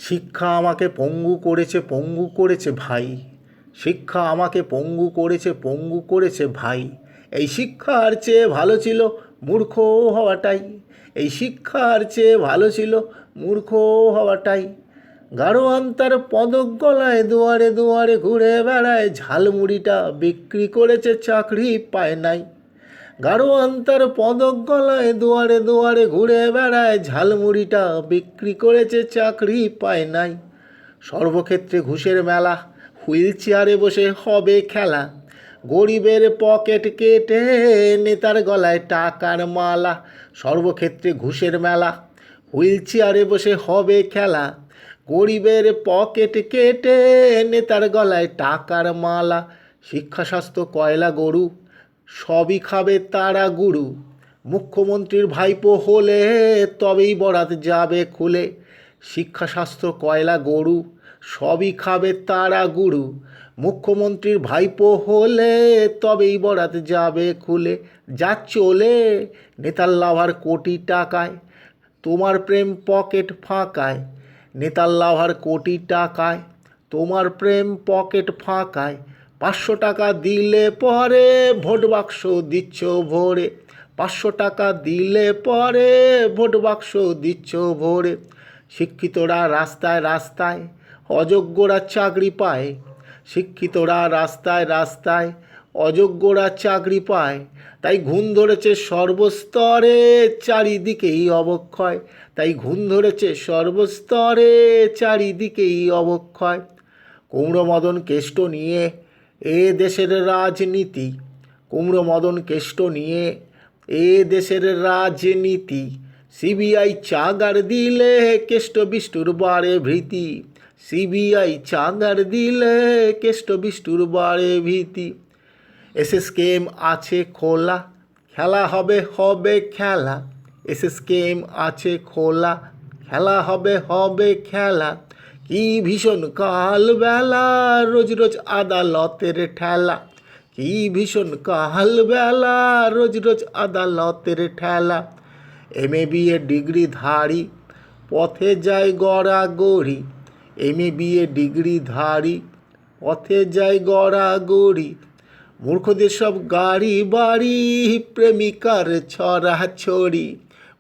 শিক্ষা আমাকে পঙ্গু করেছে, পঙ্গু করেছে ভাই। শিক্ষা আমাকে পঙ্গু করেছে, পঙ্গু করেছে ভাই। এই শিক্ষার চেয়ে ভালো ছিল মূর্খ হওয়াটাই। এই শিক্ষার চেয়ে ভালো ছিল মূর্খ হওয়াটাই। গাড়োয়ান তার পদক গলায় দুয়ারে দুয়ারে ঘুরে বেড়ায়, ঝালমুড়িটা বিক্রি করেছে, চাকরি পায় নাই। গাড়োয়ান তার পদক গলায় দুয়ারে দুয়ারে ঘুরে বেড়ায়, ঝালমুড়িটা বিক্রি করেছে, চাকরি পায় নাই। সর্বক্ষেত্রে ঘুষের মেলা, হুইল চেয়ারে বসে হবে খেলা। গরিবের পকেট কেটে নেতার গলায় টাকার মালা। সর্বক্ষেত্রে ঘুষের মেলা, হুইল চেয়ারে বসে হবে খেলা। গরিবের পকেট কেটে নেতার গলায় টাকার মালা। শিক্ষা স্বাস্থ্য কয়লা গরু, সবই খাবে তারা গুরু। মুখ্যমন্ত্রীর ভাইপো হলে তবেই বরাত যাবে খুলে। শিক্ষা স্বাস্থ্য কয়লা গরু, সবই খাবে তারা গুরু। মুখ্যমন্ত্রীর ভাইপো হলে তবেই বরাত যাবে খুলে। যা চলে নেতার লাভার কোটি টাকায়, তোমার প্রেম পকেট ফাঁকায়। নেতার লাভার কোটি টাকায়, তোমার প্রেম পকেট ফাঁকায়। 500 টাকা দিলে পরে ভোট বাক্স দিচ্ছ ভরে। 500 টাকা দিলে পরে ভোট বাক্স দিচ্ছ ভরে। শিক্ষিতরা রাস্তায় রাস্তায়, অযোগ্যরা চাকরি পায়। শিক্ষিতরা রাস্তায় রাস্তায়, অযোগ্যরা চাকরি পায়। তাই ঘুণ ধরেছে সর্বস্তরে, চারিদিকেই অবক্ষয়। তাই ঘুণ ধরেছে সর্বস্তরে, চারিদিকেই অবক্ষয়। কুমড়ো মদন কেষ্ট নিয়ে এ দেশের রাজনীতি। কুমড়ো মদন কেষ্ট নিয়ে এ দেশের রাজনীতি। সিবিআই চাগার দিলে কেষ্ট বিষ্টুর বাড়ে ভীতি। সিবিআই চাগার দিলে কেষ্ট বিষ্টুর বাড়ে ভীতি। এসএসকেএম আছে খোলা, খেলা হবে হবে খেলা। এসএসকেএম আছে খোলা, খেলা হবে হবে খেলা। কি ভীষণ কাল বেলা, রোজ রোজ আদালতের ঠেলা। কি ভীষণ কাল বেলা, রোজ রোজ আদালতের ঠেলা। এমএ বিএ ডিগ্রিধারী পথে যায় গড়াগড়ি। এমএ বিএ ডিগ্রিধারী পথে যায় গড়াগড়ি। মূর্খদের সব গাড়ি বাড়ি, প্রেমিকার ছড়াছড়ি।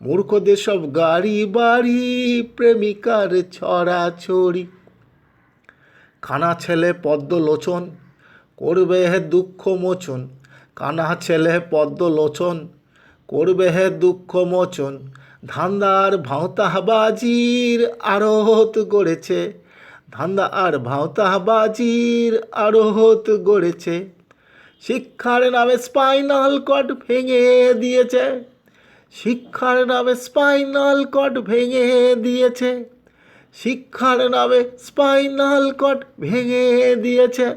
মূর্খদের সব গাড়ি বাড়ি, প্রেমিকার ছড়াছড়ি। কানা ছেলে পদ্মলোচন করবে হে দুঃখ মোচন। কানা ছেলে পদ্মলোচন করবে হে দুঃখ মোচন। ধান্দার ভাঁওতাবাজির আড়ত গড়েছে। ধান্দা আর ভাঁওতাবাজির আড়ত গড়েছে। শিক্ষার নামে স্পাইনাল কর্ড ভেঙে দিয়েছে। শিক্ষার নামে স্পাইনাল কর্ড ভেঙে দিয়েছে। শিক্ষার নামে স্পাইনাল কর্ড ভেঙে দিয়েছে।